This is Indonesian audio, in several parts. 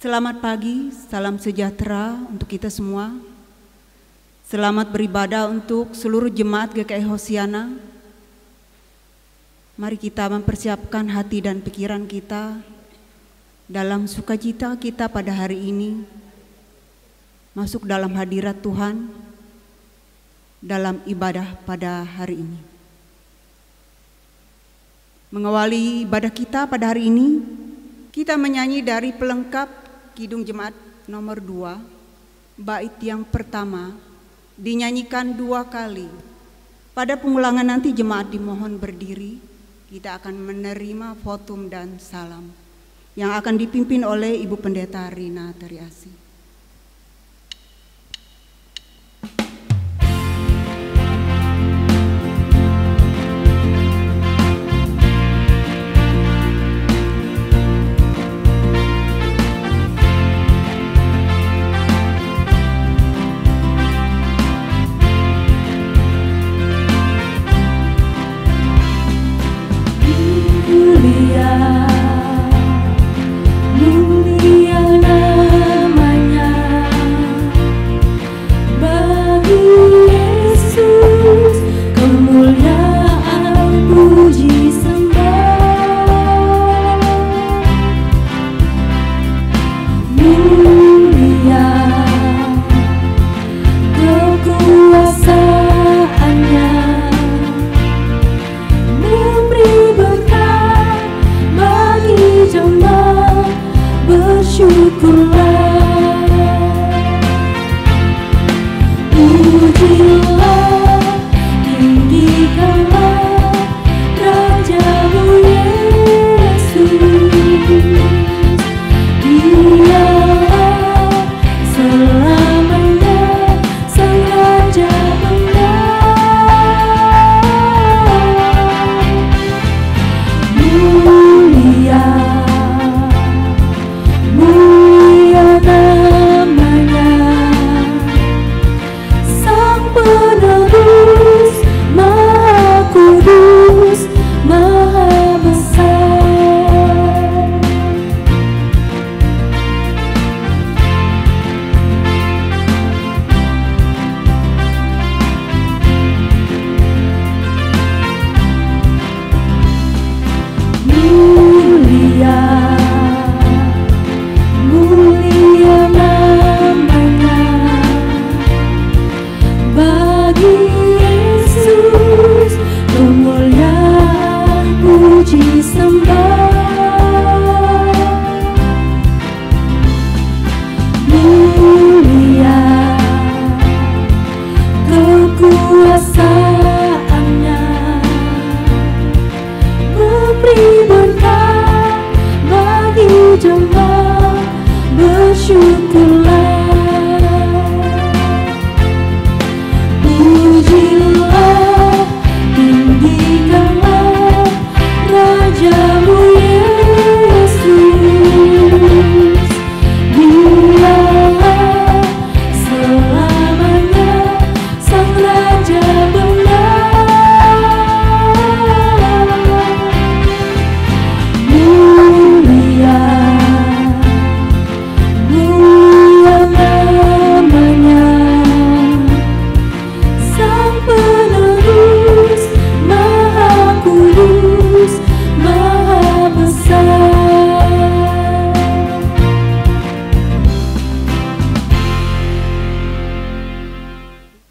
Selamat pagi, salam sejahtera untuk kita semua. Selamat beribadah untuk seluruh jemaat GKI Hosiana. Mari kita mempersiapkan hati dan pikiran kita dalam sukacita kita pada hari ini, masuk dalam hadirat Tuhan dalam ibadah pada hari ini. Mengawali ibadah kita pada hari ini, kita menyanyi dari pelengkap Kidung Jemaat nomor 2, bait yang pertama, dinyanyikan 2 kali. Pada pengulangan nanti jemaat dimohon berdiri, kita akan menerima votum dan salam yang akan dipimpin oleh Ibu Pendeta Rina Teriasi.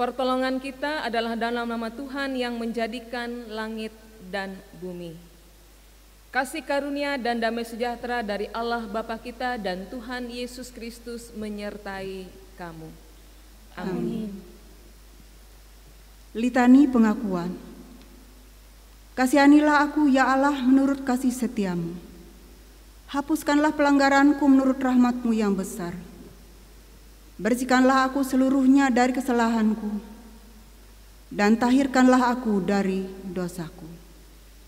Pertolongan kita adalah dalam nama Tuhan yang menjadikan langit dan bumi. Kasih karunia dan damai sejahtera dari Allah Bapa kita dan Tuhan Yesus Kristus menyertai kamu. Amin. Litani pengakuan. Kasihanilah aku ya Allah menurut kasih setiamu. Hapuskanlah pelanggaranku menurut rahmat-Mu yang besar. Bersihkanlah aku seluruhnya dari kesalahanku, dan tahirkanlah aku dari dosaku.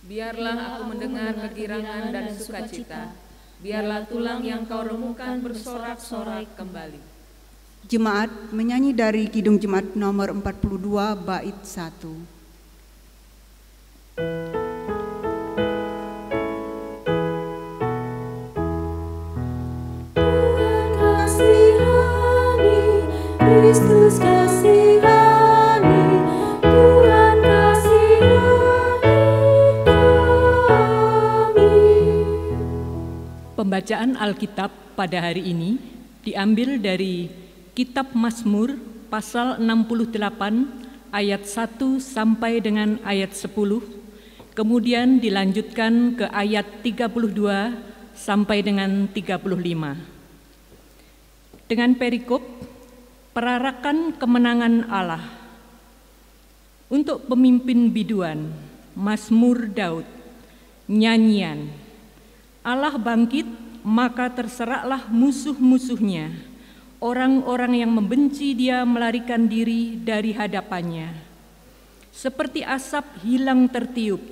Biarlah aku mendengar kegirangan dan sukacita, biarlah tulang yang kau remukkan bersorak-sorai kembali. Jemaat menyanyi dari Kidung Jemaat nomor 42 bait 1. Kristus kasihani, Tuhan kasihani kami. Pembacaan Alkitab pada hari ini diambil dari Kitab Mazmur pasal 68 ayat 1 sampai dengan ayat 10, kemudian dilanjutkan ke ayat 32 sampai dengan 35. Dengan perikop perarakan kemenangan Allah. Untuk pemimpin biduan, Mazmur Daud, nyanyian. Allah bangkit, maka terseraklah musuh-musuhnya. Orang-orang yang membenci Dia melarikan diri dari hadapannya. Seperti asap hilang tertiup,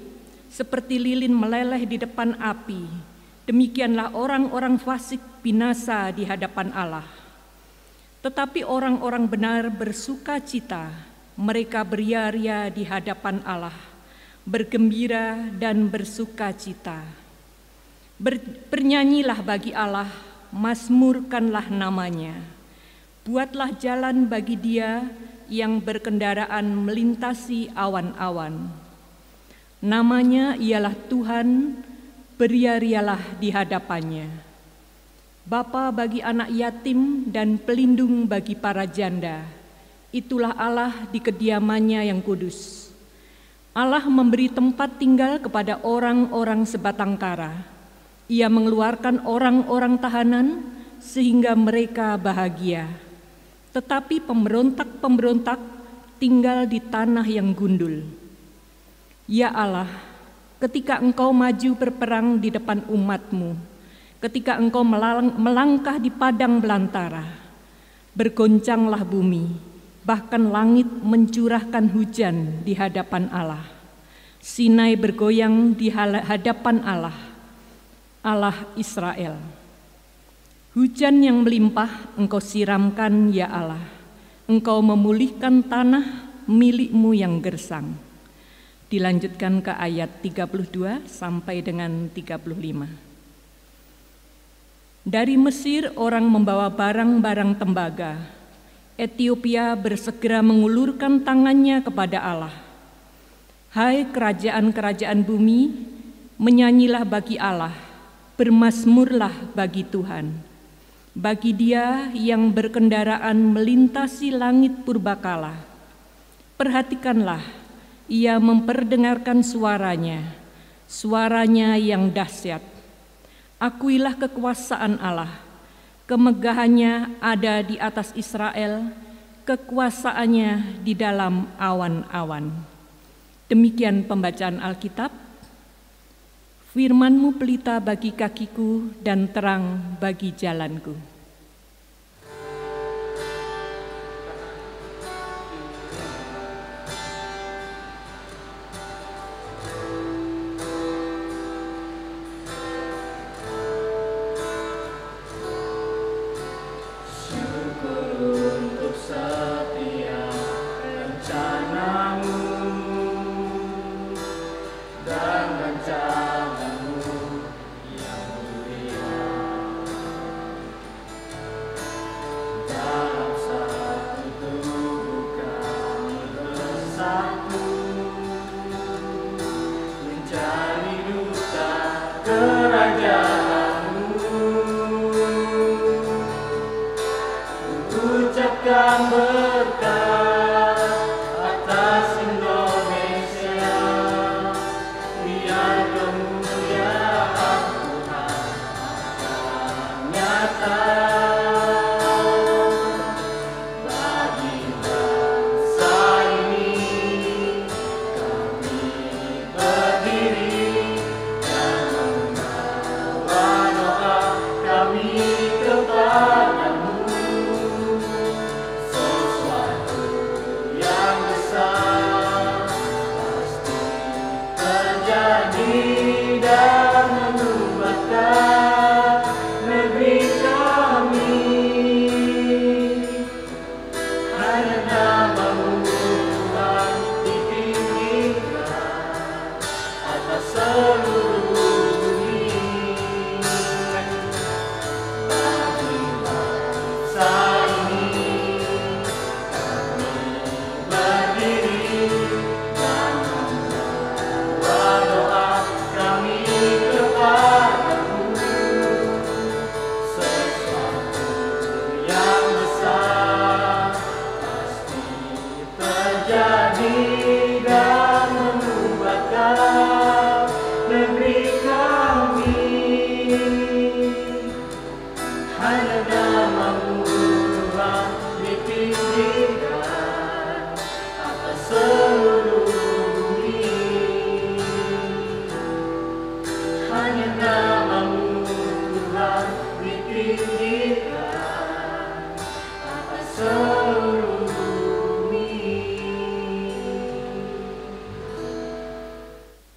seperti lilin meleleh di depan api, demikianlah orang-orang fasik binasa di hadapan Allah. Tetapi orang-orang benar bersuka cita, mereka beria-ria di hadapan Allah, bergembira dan bersuka cita. Bernyanyilah bagi Allah, mazmurkanlah namanya. Buatlah jalan bagi Dia yang berkendaraan melintasi awan-awan. Namanya ialah Tuhan, beria-rialah di hadapannya. Bapa bagi anak yatim dan pelindung bagi para janda. Itulah Allah di kediamannya yang kudus. Allah memberi tempat tinggal kepada orang-orang sebatang kara. Ia mengeluarkan orang-orang tahanan sehingga mereka bahagia. Tetapi pemberontak-pemberontak tinggal di tanah yang gundul. Ya Allah, ketika Engkau maju berperang di depan umat-Mu, ketika Engkau melangkah di padang belantara, bergoncanglah bumi, bahkan langit mencurahkan hujan di hadapan Allah. Sinai bergoyang di hadapan Allah, Allah Israel. Hujan yang melimpah Engkau siramkan, ya Allah. Engkau memulihkan tanah milik-Mu yang gersang. Dilanjutkan ke ayat 32 sampai dengan 35. Dari Mesir orang membawa barang-barang tembaga. Etiopia bersegera mengulurkan tangannya kepada Allah. Hai kerajaan-kerajaan bumi, menyanyilah bagi Allah, bermazmurlah bagi Tuhan. Bagi Dia yang berkendaraan melintasi langit purbakala. Perhatikanlah, Ia memperdengarkan suaranya yang dahsyat. Akuilah kekuasaan Allah, kemegahannya ada di atas Israel, kekuasaannya di dalam awan-awan. Demikian pembacaan Alkitab. Firman-Mu pelita bagi kakiku dan terang bagi jalanku.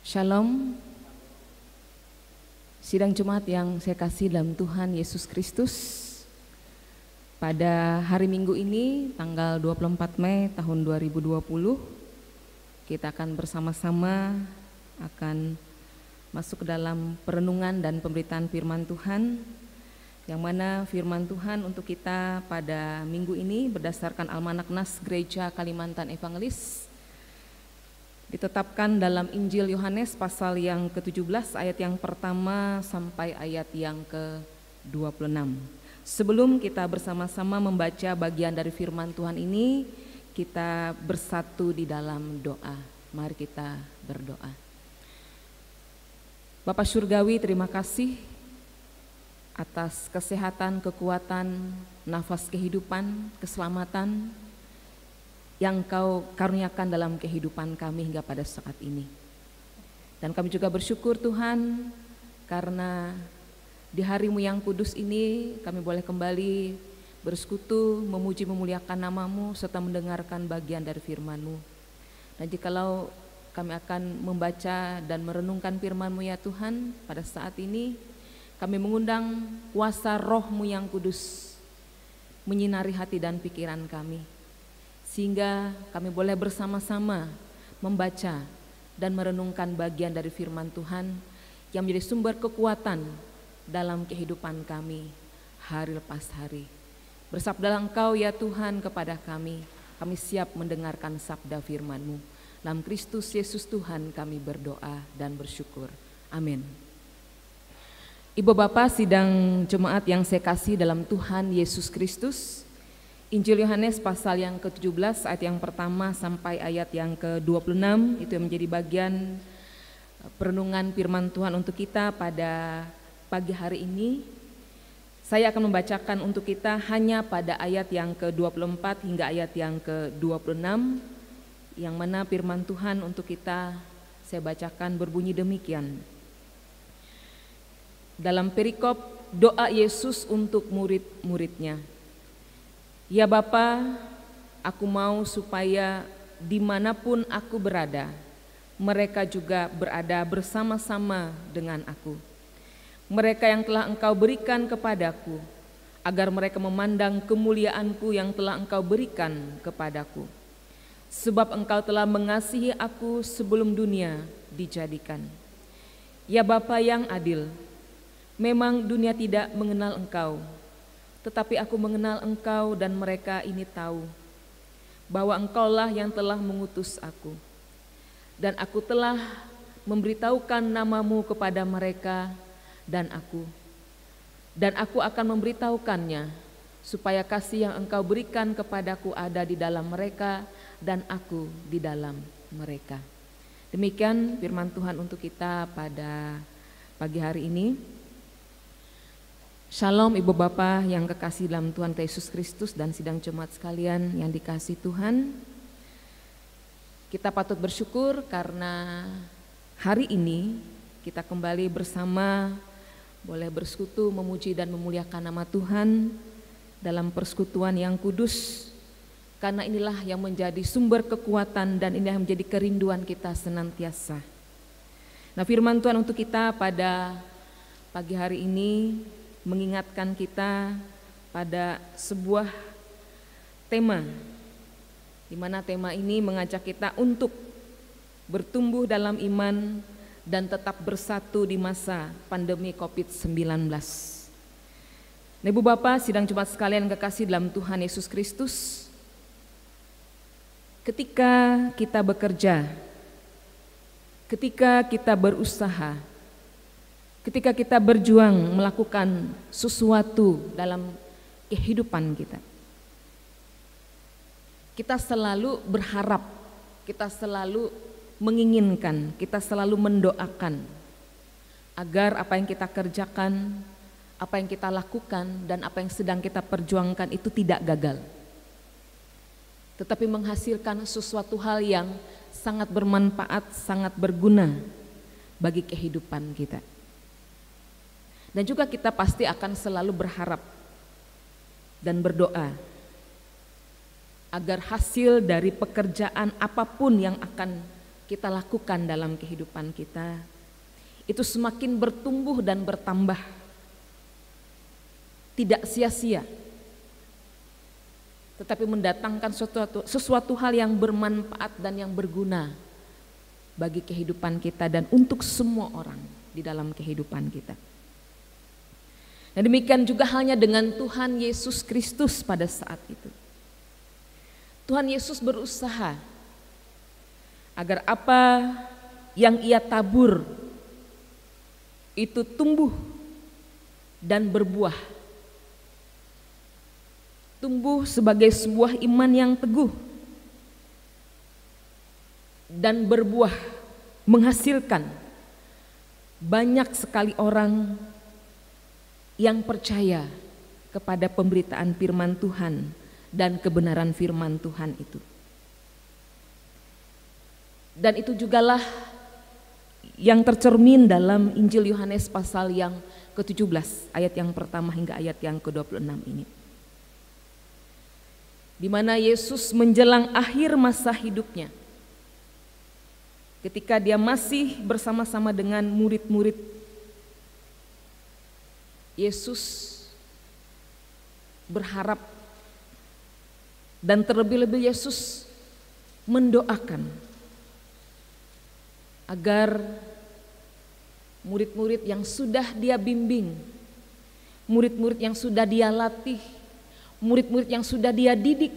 Shalom. Sidang Jumat yang saya kasih dalam Tuhan Yesus Kristus. Pada hari Minggu ini tanggal 24 Mei tahun 2020 kita akan bersama-sama akan masuk ke dalam perenungan dan pemberitaan firman Tuhan, yang mana firman Tuhan untuk kita pada minggu ini berdasarkan Almanak Nas Gereja Kalimantan Evangelis ditetapkan dalam Injil Yohanes pasal yang ke-17 ayat yang pertama sampai ayat yang ke-26. Sebelum kita bersama-sama membaca bagian dari firman Tuhan ini, kita bersatu di dalam doa. Mari kita berdoa. Bapa Surgawi, terima kasih atas kesehatan, kekuatan, nafas kehidupan, keselamatan yang Kau karuniakan dalam kehidupan kami hingga pada saat ini. Dan kami juga bersyukur Tuhan, karena di hari-Mu yang kudus ini kami boleh kembali bersekutu, memuji memuliakan nama-Mu serta mendengarkan bagian dari firman-Mu. Dan jikalau kami akan membaca dan merenungkan firman-Mu ya Tuhan, pada saat ini kami mengundang kuasa Roh-Mu yang kudus menyinari hati dan pikiran kami, sehingga kami boleh bersama-sama membaca dan merenungkan bagian dari firman Tuhan yang menjadi sumber kekuatan dalam kehidupan kami hari lepas hari. Bersabdalah Engkau ya Tuhan kepada kami siap mendengarkan sabda firman-Mu. Dalam Kristus Yesus Tuhan kami berdoa dan bersyukur. Amin. Ibu Bapak sidang jemaat yang saya kasih dalam Tuhan Yesus Kristus, Injil Yohanes pasal yang ke-17 ayat yang pertama sampai ayat yang ke-26 itu yang menjadi bagian perenungan firman Tuhan untuk kita pada pagi hari ini. Saya akan membacakan untuk kita hanya pada ayat yang ke-24 hingga ayat yang ke-26, yang mana firman Tuhan untuk kita saya bacakan berbunyi demikian. Dalam perikop doa Yesus untuk murid-muridnya. Ya Bapa, aku mau supaya dimanapun aku berada, mereka juga berada bersama-sama dengan aku. Mereka yang telah Engkau berikan kepadaku, agar mereka memandang kemuliaan-Ku yang telah Engkau berikan kepadaku. Sebab Engkau telah mengasihi aku sebelum dunia dijadikan. Ya Bapa yang adil, memang dunia tidak mengenal Engkau, tetapi aku mengenal Engkau dan mereka ini tahu bahwa Engkaulah yang telah mengutus aku. Dan aku telah memberitahukan nama-Mu kepada mereka dan aku akan memberitahukannya, supaya kasih yang Engkau berikan kepadaku ada di dalam mereka dan aku di dalam mereka. Demikian firman Tuhan untuk kita pada pagi hari ini. Shalom Ibu Bapak yang kekasih dalam Tuhan Yesus Kristus dan sidang jemaat sekalian yang dikasihi Tuhan. Kita patut bersyukur karena hari ini kita kembali bersama boleh bersekutu memuji dan memuliakan nama Tuhan dalam persekutuan yang kudus, karena inilah yang menjadi sumber kekuatan dan ini yang menjadi kerinduan kita senantiasa. Nah, firman Tuhan untuk kita pada pagi hari ini mengingatkan kita pada sebuah tema, di mana tema ini mengajak kita untuk bertumbuh dalam iman dan tetap bersatu di masa pandemi COVID-19. Nah, Ibu Bapak sidang jemaat sekalian kekasih dalam Tuhan Yesus Kristus, ketika kita bekerja, ketika kita berusaha, ketika kita berjuang melakukan sesuatu dalam kehidupan kita, kita selalu berharap, kita selalu menginginkan, kita selalu mendoakan agar apa yang kita kerjakan, apa yang kita lakukan, dan apa yang sedang kita perjuangkan itu tidak gagal, tetapi menghasilkan sesuatu hal yang sangat bermanfaat, sangat berguna bagi kehidupan kita. Dan juga kita pasti akan selalu berharap dan berdoa agar hasil dari pekerjaan apapun yang akan kita lakukan dalam kehidupan kita, itu semakin bertumbuh dan bertambah, tidak sia-sia, tetapi mendatangkan sesuatu hal yang bermanfaat dan yang berguna bagi kehidupan kita dan untuk semua orang di dalam kehidupan kita. Dan demikian juga halnya dengan Tuhan Yesus Kristus pada saat itu. Tuhan Yesus berusaha agar apa yang Ia tabur itu tumbuh dan berbuah. Tumbuh sebagai sebuah iman yang teguh dan berbuah, menghasilkan banyak sekali orang yang percaya kepada pemberitaan firman Tuhan dan kebenaran firman Tuhan itu. Dan itu jugalah yang tercermin dalam Injil Yohanes pasal yang ke-17 ayat yang pertama hingga ayat yang ke-26 ini. Di mana Yesus menjelang akhir masa hidupnya, ketika Dia masih bersama-sama dengan murid-murid, Yesus berharap dan terlebih-lebih Yesus mendoakan agar murid-murid yang sudah Dia bimbing, murid-murid yang sudah Dia latih, murid-murid yang sudah Dia didik,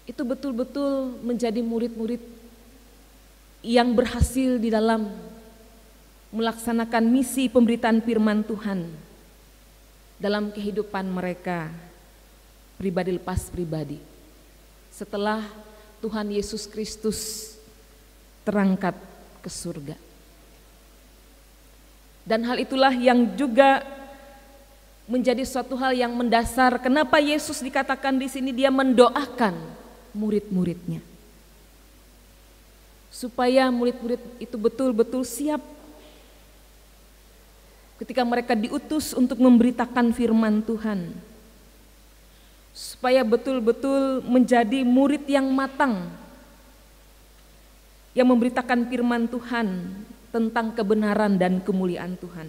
itu betul-betul menjadi murid-murid yang berhasil di dalam melaksanakan misi pemberitaan firman Tuhan dalam kehidupan mereka pribadi lepas pribadi setelah Tuhan Yesus Kristus terangkat ke surga. Dan hal itulah yang juga menjadi suatu hal yang mendasar kenapa Yesus dikatakan di sini Dia mendoakan murid-muridnya, supaya murid-murid itu betul-betul siap ketika mereka diutus untuk memberitakan firman Tuhan, supaya betul-betul menjadi murid yang matang yang memberitakan firman Tuhan tentang kebenaran dan kemuliaan Tuhan,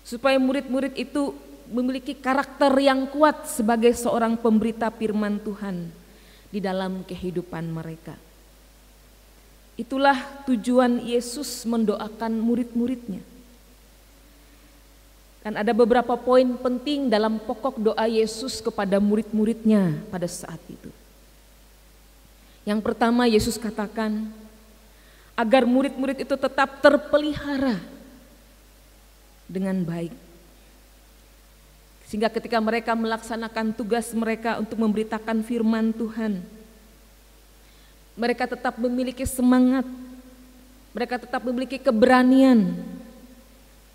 supaya murid-murid itu memiliki karakter yang kuat sebagai seorang pemberita firman Tuhan di dalam kehidupan mereka. Itulah tujuan Yesus mendoakan murid-muridnya. Dan ada beberapa poin penting dalam pokok doa Yesus kepada murid-muridnya pada saat itu. Yang pertama, Yesus katakan agar murid-murid itu tetap terpelihara dengan baik, sehingga ketika mereka melaksanakan tugas mereka untuk memberitakan firman Tuhan, mereka tetap memiliki semangat, mereka tetap memiliki keberanian,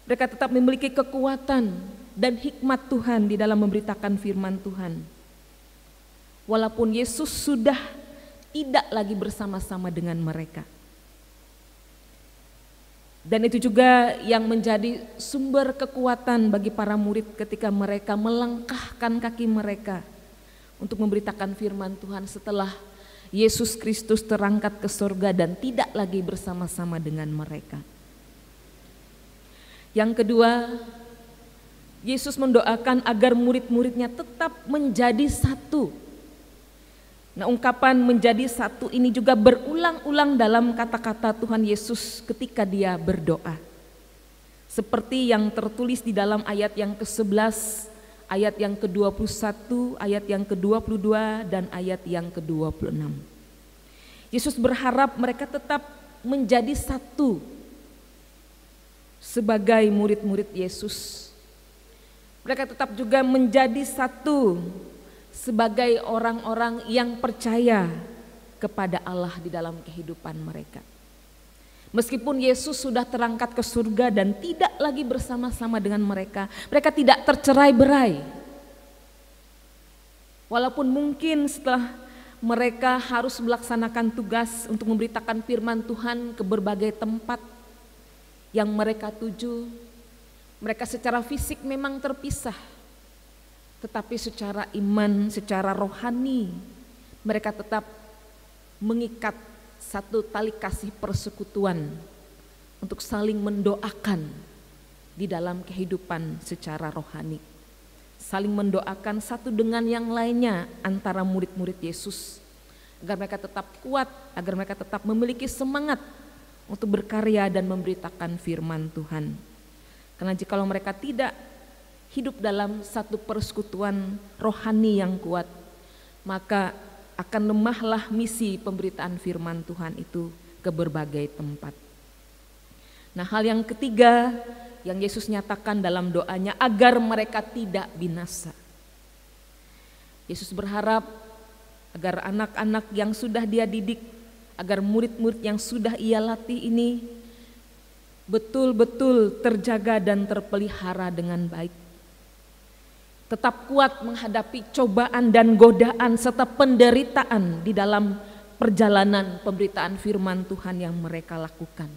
mereka tetap memiliki kekuatan dan hikmat Tuhan di dalam memberitakan firman Tuhan. Walaupun Yesus sudah tidak lagi bersama-sama dengan mereka. Dan itu juga yang menjadi sumber kekuatan bagi para murid ketika mereka melangkahkan kaki mereka untuk memberitakan firman Tuhan setelah Yesus Kristus terangkat ke surga dan tidak lagi bersama-sama dengan mereka. Yang kedua, Yesus mendoakan agar murid-muridnya tetap menjadi satu. Nah, ungkapan menjadi satu ini juga berulang-ulang dalam kata-kata Tuhan Yesus ketika Dia berdoa. Seperti yang tertulis di dalam ayat yang ke-11, ayat yang ke-21, ayat yang ke-22, dan ayat yang ke-26. Yesus berharap mereka tetap menjadi satu sebagai murid-murid Yesus. Mereka tetap juga menjadi satu sebagai orang-orang yang percaya kepada Allah di dalam kehidupan mereka. Meskipun Yesus sudah terangkat ke surga dan tidak lagi bersama-sama dengan mereka, mereka tidak tercerai-berai. Walaupun mungkin setelah mereka harus melaksanakan tugas untuk memberitakan firman Tuhan ke berbagai tempat yang mereka tuju, mereka secara fisik memang terpisah, tetapi secara iman, secara rohani mereka tetap mengikat satu tali kasih persekutuan untuk saling mendoakan di dalam kehidupan secara rohani. Saling mendoakan satu dengan yang lainnya antara murid-murid Yesus, agar mereka tetap kuat, agar mereka tetap memiliki semangat untuk berkarya dan memberitakan firman Tuhan. Karena jikalau mereka tidak hidup dalam satu persekutuan rohani yang kuat, maka akan lemahlah misi pemberitaan firman Tuhan itu ke berbagai tempat. Nah, hal yang ketiga yang Yesus nyatakan dalam doanya, agar mereka tidak binasa. Yesus berharap agar anak-anak yang sudah Dia didik, agar murid-murid yang sudah Ia latih ini betul-betul terjaga dan terpelihara dengan baik. Tetap kuat menghadapi cobaan dan godaan serta penderitaan di dalam perjalanan pemberitaan firman Tuhan yang mereka lakukan.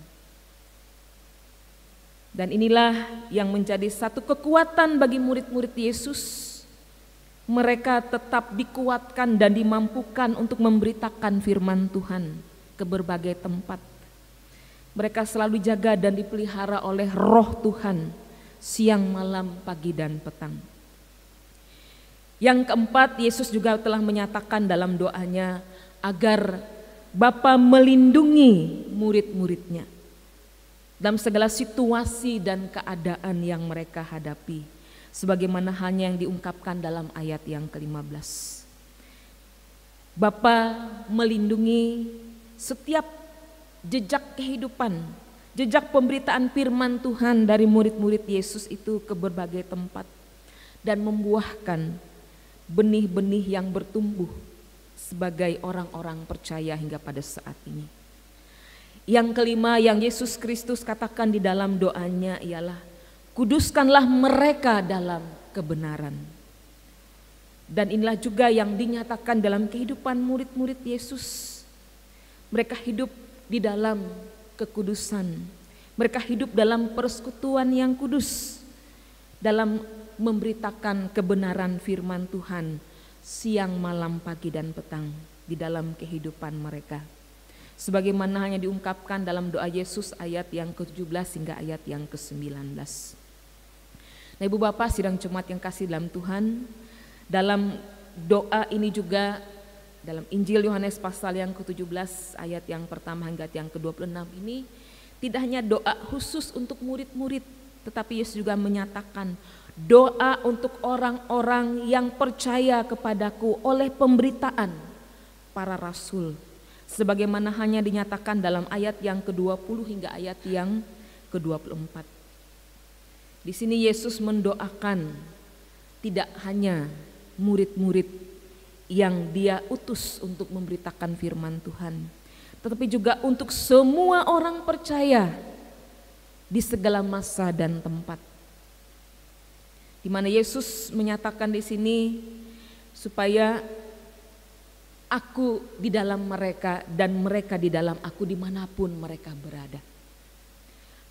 Dan inilah yang menjadi satu kekuatan bagi murid-murid Yesus. Mereka tetap dikuatkan dan dimampukan untuk memberitakan firman Tuhan ke berbagai tempat. Mereka selalu dijaga dan dipelihara oleh Roh Tuhan siang, malam, pagi, dan petang. Yang keempat, Yesus juga telah menyatakan dalam doanya agar Bapa melindungi murid-muridnya dalam segala situasi dan keadaan yang mereka hadapi, sebagaimana halnya yang diungkapkan dalam ayat yang ke-15. Bapa melindungi setiap jejak kehidupan, jejak pemberitaan firman Tuhan dari murid-murid Yesus itu ke berbagai tempat dan membuahkan benih-benih yang bertumbuh sebagai orang-orang percaya hingga pada saat ini. Yang kelima yang Yesus Kristus katakan di dalam doanya ialah, kuduskanlah mereka dalam kebenaran. Dan inilah juga yang dinyatakan dalam kehidupan murid-murid Yesus. Mereka hidup di dalam kekudusan. Mereka hidup dalam persekutuan yang kudus, dalam memberitakan kebenaran firman Tuhan siang, malam, pagi, dan petang di dalam kehidupan mereka. Sebagaimana hanya diungkapkan dalam doa Yesus ayat yang ke-17 hingga ayat yang ke-19. Nah, Ibu Bapak sidang jemaat yang kasih dalam Tuhan, dalam doa ini juga dalam Injil Yohanes pasal yang ke-17 ayat yang pertama hingga yang ke-26 ini tidak hanya doa khusus untuk murid-murid, tetapi Yesus juga menyatakan doa untuk orang-orang yang percaya kepadaku oleh pemberitaan para rasul. Sebagaimana hanya dinyatakan dalam ayat yang ke-20 hingga ayat yang ke-24. Di sini Yesus mendoakan tidak hanya murid-murid yang Dia utus untuk memberitakan firman Tuhan, tetapi juga untuk semua orang percaya di segala masa dan tempat. Di mana Yesus menyatakan di sini supaya aku di dalam mereka dan mereka di dalam aku dimanapun mereka berada.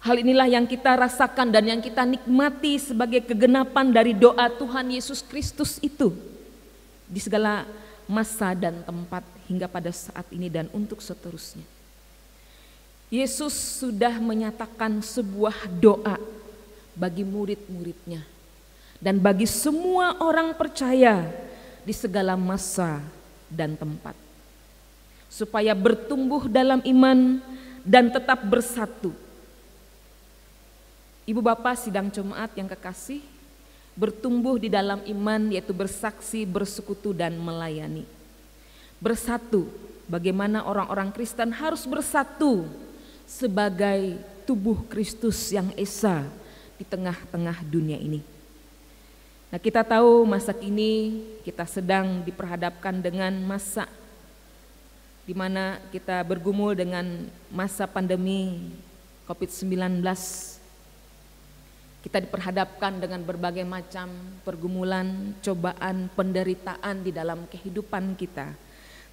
Hal inilah yang kita rasakan dan yang kita nikmati sebagai kegenapan dari doa Tuhan Yesus Kristus itu di segala masa dan tempat hingga pada saat ini dan untuk seterusnya. Yesus sudah menyatakan sebuah doa bagi murid-muridnya dan bagi semua orang percaya di segala masa dan tempat, supaya bertumbuh dalam iman dan tetap bersatu. Ibu Bapak sidang jemaat yang kekasih, bertumbuh di dalam iman yaitu bersaksi, bersekutu, dan melayani. Bersatu, bagaimana orang-orang Kristen harus bersatu sebagai tubuh Kristus yang esa di tengah-tengah dunia ini. Nah, kita tahu masa kini kita sedang diperhadapkan dengan masa di mana kita bergumul dengan masa pandemi COVID-19. Kita diperhadapkan dengan berbagai macam pergumulan, cobaan, penderitaan di dalam kehidupan kita,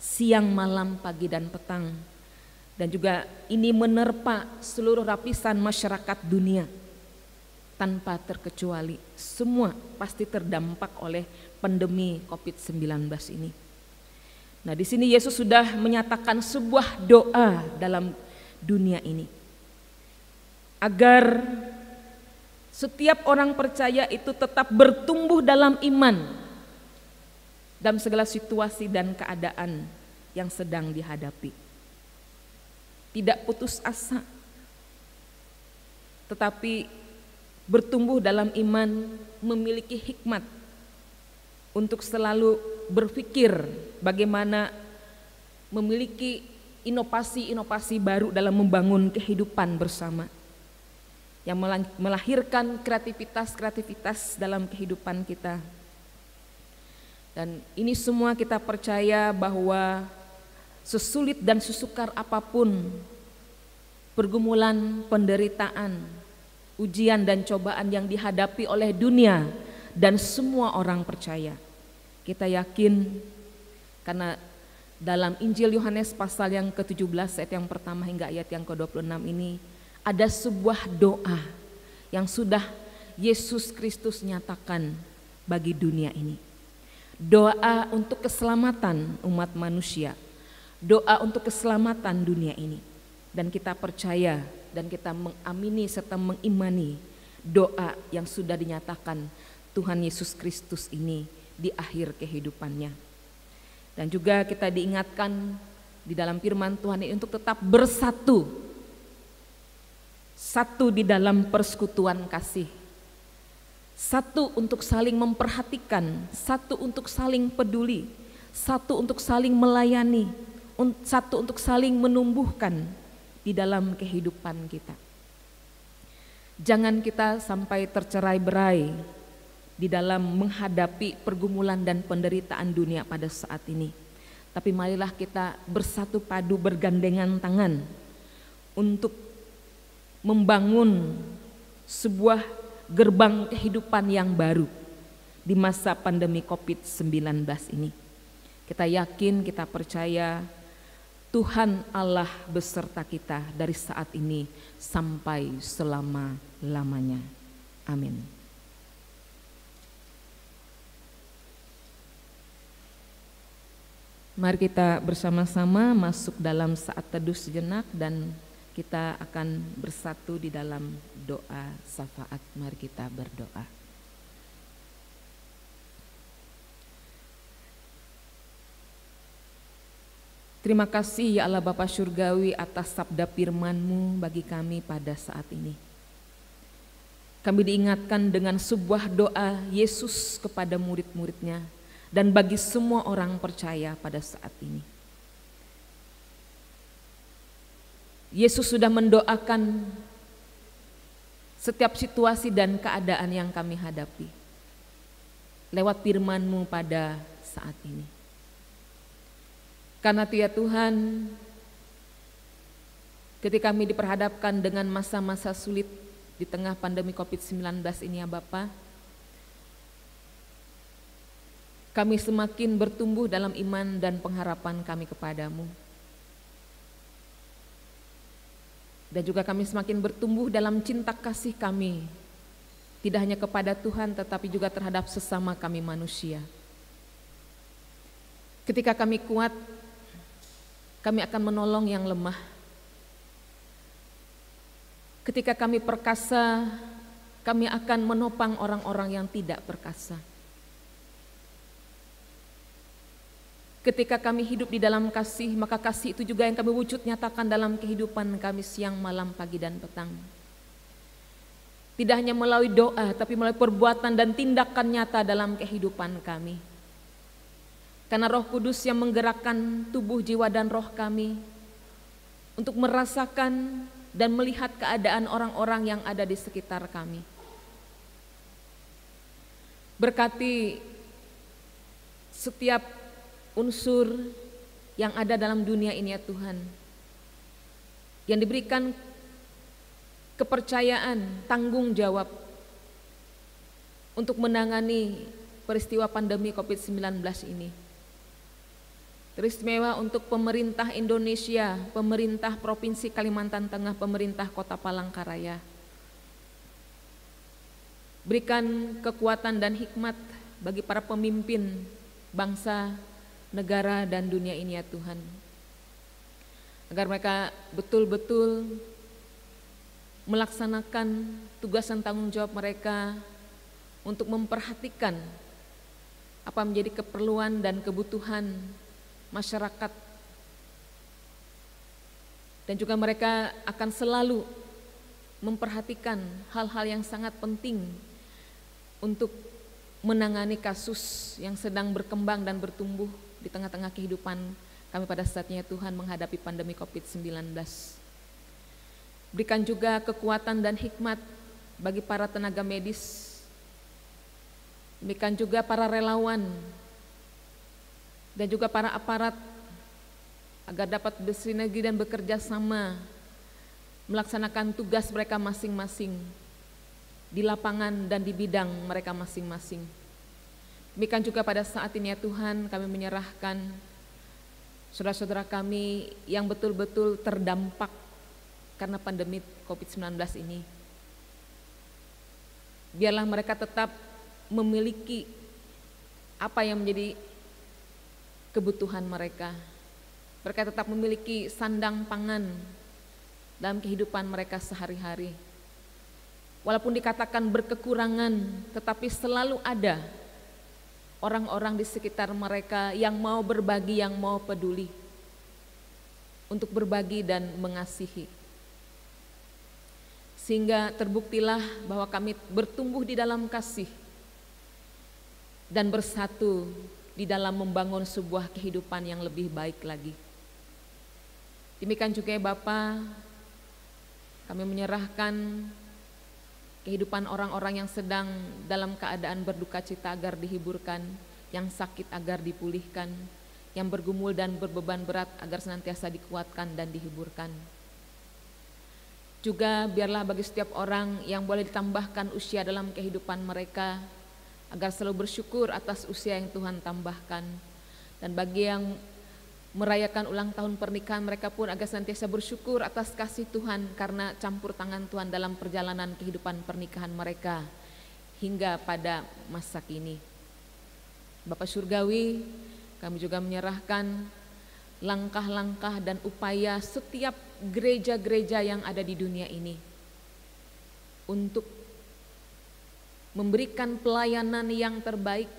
siang, malam, pagi, dan petang. Dan juga ini menerpa seluruh lapisan masyarakat dunia. Tanpa terkecuali, semua pasti terdampak oleh pandemi COVID-19 ini. Nah, di sini Yesus sudah menyatakan sebuah doa dalam dunia ini. Agar setiap orang percaya itu tetap bertumbuh dalam iman dalam segala situasi dan keadaan yang sedang dihadapi. Tidak putus asa, tetapi bertumbuh dalam iman, memiliki hikmat untuk selalu berpikir bagaimana memiliki inovasi-inovasi baru dalam membangun kehidupan bersama yang melahirkan kreativitas dalam kehidupan kita. Dan ini semua kita percaya bahwa sesulit dan sesukar apapun pergumulan, penderitaan, ujian dan cobaan yang dihadapi oleh dunia dan semua orang percaya, kita yakin karena dalam Injil Yohanes pasal yang ke-17 ayat yang pertama hingga ayat yang ke-26 ini ada sebuah doa yang sudah Yesus Kristus nyatakan bagi dunia ini. Doa untuk keselamatan umat manusia, doa untuk keselamatan dunia ini. Dan kita percaya dan kita mengamini serta mengimani doa yang sudah dinyatakan Tuhan Yesus Kristus ini di akhir kehidupannya. Dan juga kita diingatkan di dalam firman Tuhan ini untuk tetap bersatu, satu di dalam persekutuan kasih, satu untuk saling memperhatikan, satu untuk saling peduli, satu untuk saling melayani, satu untuk saling menumbuhkan di dalam kehidupan kita. Jangan kita sampai tercerai-berai di dalam menghadapi pergumulan dan penderitaan dunia pada saat ini. Tapi marilah kita bersatu padu, bergandengan tangan untuk membangun sebuah gerbang kehidupan yang baru di masa pandemi COVID-19 ini. Kita yakin, kita percaya Tuhan Allah beserta kita dari saat ini sampai selama-lamanya. Amin. Mari kita bersama-sama masuk dalam saat teduh sejenak dan kita akan bersatu di dalam doa syafaat. Mari kita berdoa. Terima kasih ya Allah Bapa Surgawi atas sabda firman-Mu bagi kami pada saat ini. Kami diingatkan dengan sebuah doa Yesus kepada murid-muridnya dan bagi semua orang percaya pada saat ini. Yesus sudah mendoakan setiap situasi dan keadaan yang kami hadapi lewat firman-Mu pada saat ini. Karena itu ya Tuhan, ketika kami diperhadapkan dengan masa-masa sulit di tengah pandemi COVID-19 ini ya Bapa, kami semakin bertumbuh dalam iman dan pengharapan kami kepadamu. Dan juga kami semakin bertumbuh dalam cinta kasih kami, tidak hanya kepada Tuhan tetapi juga terhadap sesama kami manusia. Ketika kami kuat, kami akan menolong yang lemah. Ketika kami perkasa, kami akan menopang orang-orang yang tidak perkasa. Ketika kami hidup di dalam kasih, maka kasih itu juga yang kami wujud nyatakan dalam kehidupan kami siang, malam, pagi, dan petang. Tidak hanya melalui doa, tapi melalui perbuatan dan tindakan nyata dalam kehidupan kami. Karena Roh Kudus yang menggerakkan tubuh, jiwa, dan roh kami untuk merasakan dan melihat keadaan orang-orang yang ada di sekitar kami. Berkati setiap unsur yang ada dalam dunia ini ya Tuhan, yang diberikan kepercayaan, tanggung jawab untuk menangani peristiwa pandemi COVID-19 ini. Teristimewa untuk pemerintah Indonesia, pemerintah Provinsi Kalimantan Tengah, pemerintah Kota Palangkaraya. Berikan kekuatan dan hikmat bagi para pemimpin bangsa negara dan dunia ini ya Tuhan. Agar mereka betul-betul melaksanakan tugas dan tanggung jawab mereka untuk memperhatikan apa menjadi keperluan dan kebutuhan masyarakat. Dan juga mereka akan selalu memperhatikan hal-hal yang sangat penting untuk menangani kasus yang sedang berkembang dan bertumbuh di tengah-tengah kehidupan kami pada saatnya Tuhan menghadapi pandemi COVID-19. Berikan juga kekuatan dan hikmat bagi para tenaga medis, demikian juga para relawan dan juga para aparat agar dapat bersinergi dan bekerja sama melaksanakan tugas mereka masing-masing di lapangan dan di bidang mereka masing-masing. Demikian juga pada saat ini ya Tuhan, kami menyerahkan saudara-saudara kami yang betul-betul terdampak karena pandemi COVID-19 ini. Biarlah mereka tetap memiliki apa yang menjadi kebutuhan mereka. Mereka tetap memiliki sandang pangan dalam kehidupan mereka sehari-hari. Walaupun dikatakan berkekurangan, tetapi selalu ada orang-orang di sekitar mereka yang mau berbagi, yang mau peduli untuk berbagi dan mengasihi. Sehingga terbuktilah bahwa kami bertumbuh di dalam kasih dan bersatu di dalam membangun sebuah kehidupan yang lebih baik lagi. Demikian juga ya Bapa, kami menyerahkan kehidupan orang-orang yang sedang dalam keadaan berduka cita agar dihiburkan, yang sakit agar dipulihkan, yang bergumul dan berbeban berat agar senantiasa dikuatkan dan dihiburkan. Juga biarlah bagi setiap orang yang boleh ditambahkan usia dalam kehidupan mereka, agar selalu bersyukur atas usia yang Tuhan tambahkan. Dan bagi yang merayakan ulang tahun pernikahan mereka pun agar senantiasa bersyukur atas kasih Tuhan karena campur tangan Tuhan dalam perjalanan kehidupan pernikahan mereka hingga pada masa kini. Bapa Surgawi, kami juga menyerahkan langkah-langkah dan upaya setiap gereja-gereja yang ada di dunia ini untuk memberikan pelayanan yang terbaik,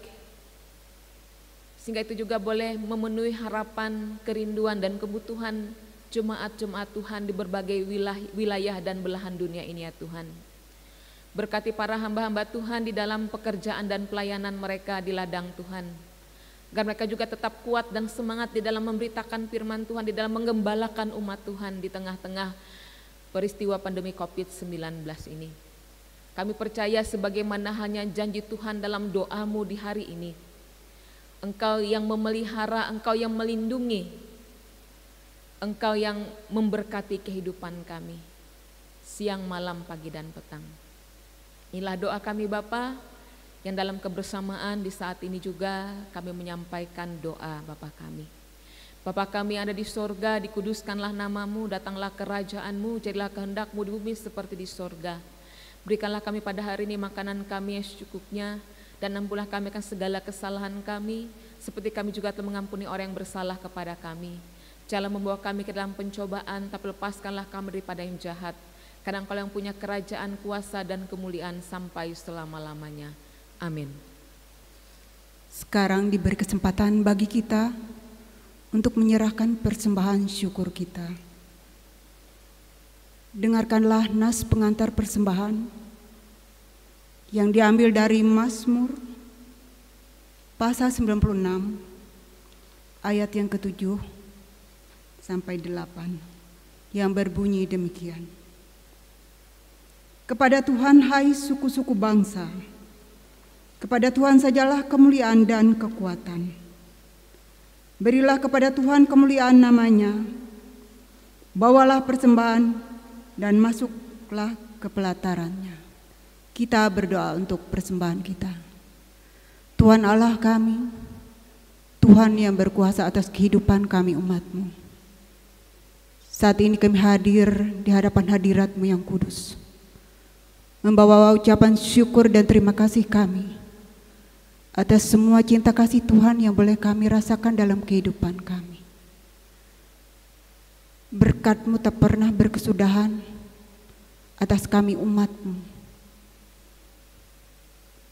sehingga itu juga boleh memenuhi harapan, kerinduan dan kebutuhan jemaat-jemaat Tuhan di berbagai wilayah dan belahan dunia ini ya Tuhan. Berkati para hamba-hamba Tuhan di dalam pekerjaan dan pelayanan mereka di ladang Tuhan, agar mereka juga tetap kuat dan semangat di dalam memberitakan firman Tuhan, di dalam menggembalakan umat Tuhan di tengah-tengah peristiwa pandemi COVID-19 ini. Kami percaya sebagaimana hanya janji Tuhan dalam doamu di hari ini, Engkau yang memelihara, Engkau yang melindungi, Engkau yang memberkati kehidupan kami siang, malam, pagi, dan petang. Inilah doa kami Bapa, yang dalam kebersamaan di saat ini juga kami menyampaikan doa Bapa kami. Bapa kami yang ada di sorga, dikuduskanlah namamu, datanglah kerajaanmu, jadilah kehendakmu di bumi seperti di sorga. Berikanlah kami pada hari ini makanan kami yang secukupnya, dan ampunilah kami akan segala kesalahan kami, seperti kami juga telah mengampuni orang yang bersalah kepada kami. Janganlah membawa kami ke dalam pencobaan, tapi lepaskanlah kami daripada yang jahat. Karena Engkau yang punya kerajaan, kuasa, dan kemuliaan sampai selama-lamanya. Amin. Sekarang diberi kesempatan bagi kita untuk menyerahkan persembahan syukur kita. Dengarkanlah nas pengantar persembahan yang diambil dari Mazmur pasal 96 ayat yang ke-7 sampai 8 yang berbunyi demikian. Kepada Tuhan hai suku-suku bangsa, kepada Tuhan sajalah kemuliaan dan kekuatan. Berilah kepada Tuhan kemuliaan namanya, bawalah persembahan dan masuklah ke pelatarannya. Kita berdoa untuk persembahan kita. Tuhan Allah kami, Tuhan yang berkuasa atas kehidupan kami umat-Mu. Saat ini kami hadir di hadapan hadirat-Mu yang kudus, membawa ucapan syukur dan terima kasih kami atas semua cinta kasih Tuhan yang boleh kami rasakan dalam kehidupan kami. Berkat-Mu tak pernah berkesudahan atas kami umat-Mu.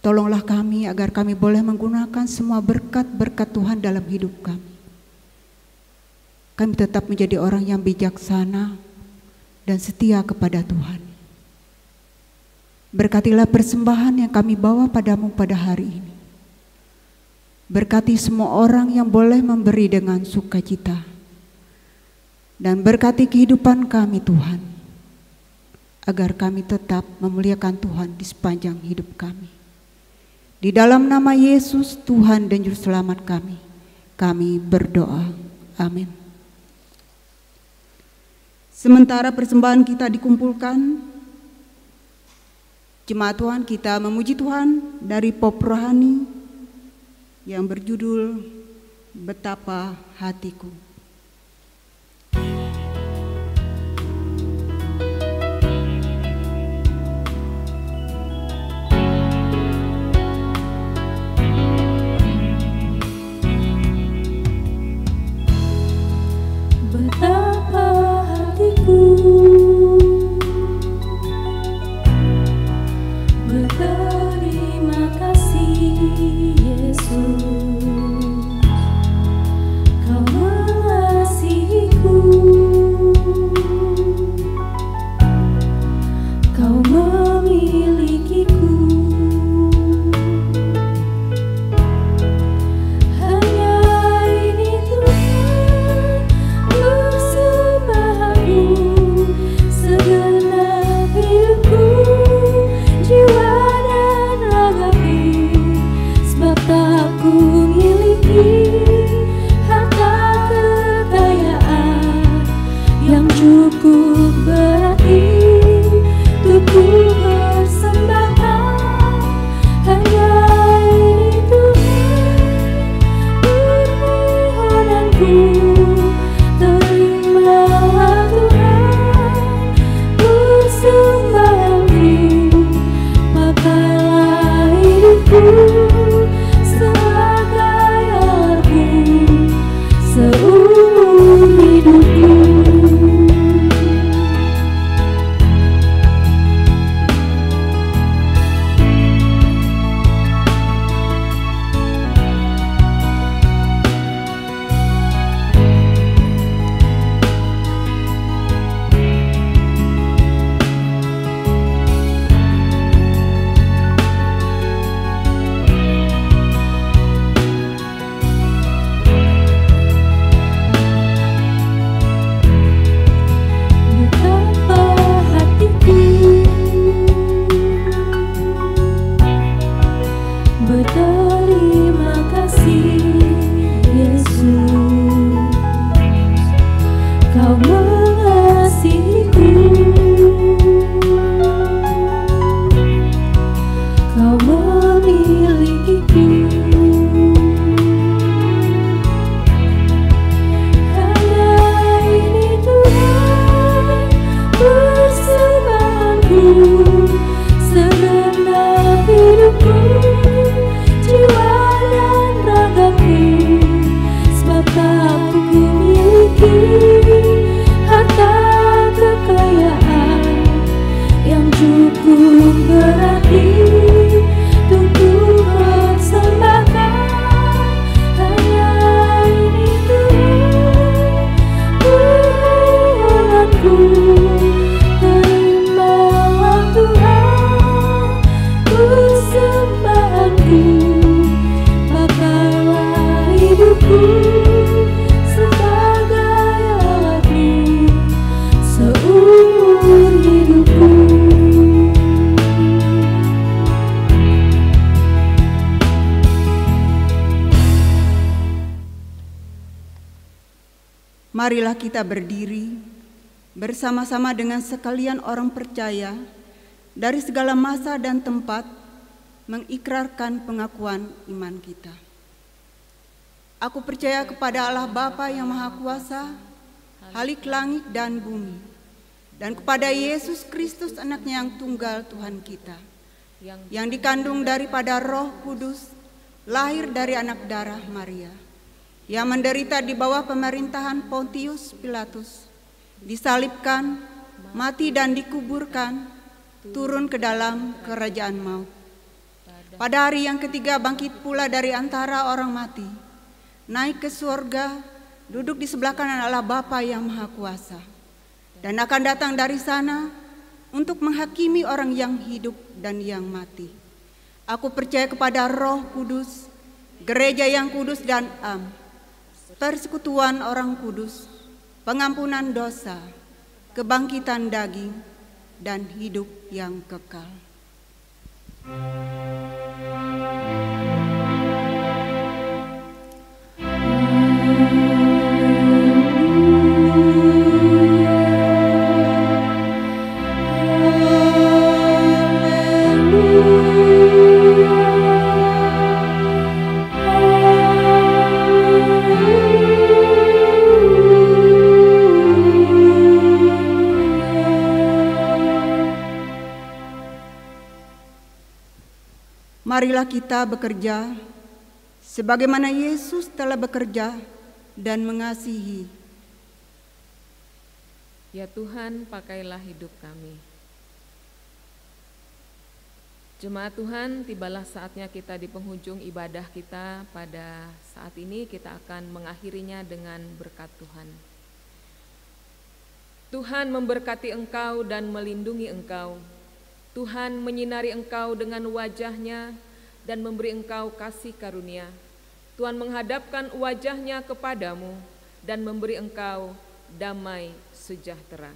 Tolonglah kami agar kami boleh menggunakan semua berkat-berkat Tuhan dalam hidup kami. Kami tetap menjadi orang yang bijaksana dan setia kepada Tuhan. Berkatilah persembahan yang kami bawa padamu pada hari ini. Berkati semua orang yang boleh memberi dengan sukacita. Dan berkati kehidupan kami Tuhan, agar kami tetap memuliakan Tuhan di sepanjang hidup kami. Di dalam nama Yesus Tuhan dan Juru Selamat kami berdoa. Amin. Sementara persembahan kita dikumpulkan, jemaat Tuhan kita memuji Tuhan dari pop rohani yang berjudul Betapa Hatiku. Betapa hatiku berterima kasih Yesus, Kau mengasihiku, Kau memilikiku. Hanya ini Tuhan persembahanku, segenap hidupku, jiwa dan ragaku. Sebab tak ku miliki harta kekayaan yang cukup berarti untuk ku persembahkan. Hanya ini Tuhan permohonanku, terimalah Tuhan persembahanku. Pakailah hidupku sebagai alatmu seumur hidupku. Marilah kita berdiri bersama-sama dengan sekalian orang percaya dari segala masa dan tempat mengikrarkan pengakuan iman kita. Aku percaya kepada Allah Bapa yang Maha Kuasa, Halik langit dan bumi, dan kepada Yesus Kristus anaknya yang tunggal Tuhan kita, yang dikandung daripada Roh Kudus, lahir dari anak darah Maria, yang menderita di bawah pemerintahan Pontius Pilatus, disalibkan, mati dan dikuburkan, turun ke dalam kerajaan maut. Pada hari yang ketiga bangkit pula dari antara orang mati, naik ke surga, duduk di sebelah kanan Allah Bapa yang Maha Kuasa, dan akan datang dari sana untuk menghakimi orang yang hidup dan yang mati. Aku percaya kepada Roh Kudus, gereja yang kudus dan am, persekutuan orang kudus, pengampunan dosa, kebangkitan daging, dan hidup yang kekal. Marilah kita bekerja sebagaimana Yesus telah bekerja dan mengasihi. Ya Tuhan, pakailah hidup kami. Jemaat Tuhan, tibalah saatnya kita di penghujung ibadah kita. Pada saat ini kita akan mengakhirinya dengan berkat Tuhan. Tuhan memberkati engkau dan melindungi engkau. Tuhan menyinari engkau dengan wajah-Nya dan memberi engkau kasih karunia. Tuhan menghadapkan wajah-Nya kepadamu dan memberi engkau damai sejahtera.